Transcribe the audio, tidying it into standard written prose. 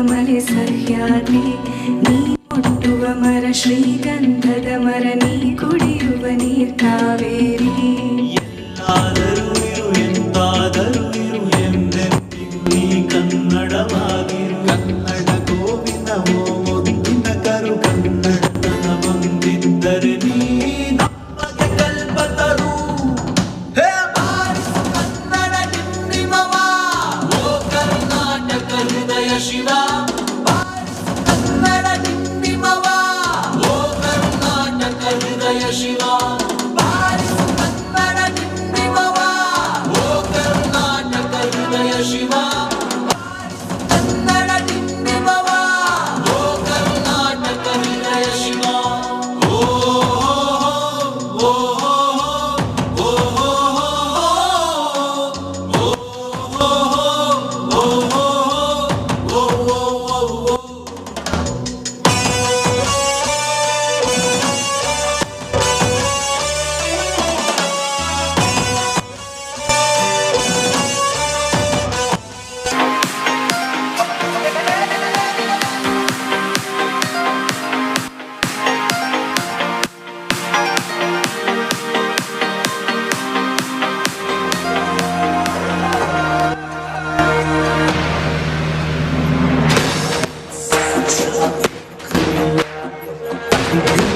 ಮಲೆ ಸಹ್ಯಾದ್ರಿ ನೀ ಮುಟ್ಟುವ ಮರ ಶ್ರೀಗಂಧದ ಮರ ನೀ ಕುಡಿಯುವ ನೀರ್ ಕಾವೇರಿ ಎಲ್ಲಾದರೂ ಇರು ಎಂತಾದರೂ ಇರು ಎಂದೆಂದಿಗೂ ನೀ ಕನ್ನಡವಾಗಿರು ಕನ್ನಡ ಗೋವಿಂದವೋ ಮುದ್ದಿನ ಕರು ಕನ್ನಡತನ ಬಂದಿದ್ದರೆ ನೀ ನಮಗೆ ಕಲ್ಪತರು ಹೇ ಬಾರಿಸು ಕನ್ನಡ ಡಿಂಡಿಮವ ಓ ಕರ್ನಾಟಕ ಹೃದಯ ಶಿವ ಬಾರಿಸು ಕನ್ನಡ ಡಿಂಡಿಮವ ಓ ಕರ್ನಾಟಕ ಹೃದಯ ಶಿವ ಬಾರಿಸು ಕನ್ನಡ ಡಿಂಡಿಮವ ಓ ಕರ್ನಾಟಕ ಹೃದಯ ಶಿವ ಬಾರಿಸು ಕನ್ನಡ ಡಿಂಡಿಮವ ಓ ಕರ್ನಾಟಕ ಹೃದಯ ಶಿವ ಓ ಓ ಓ Thank you.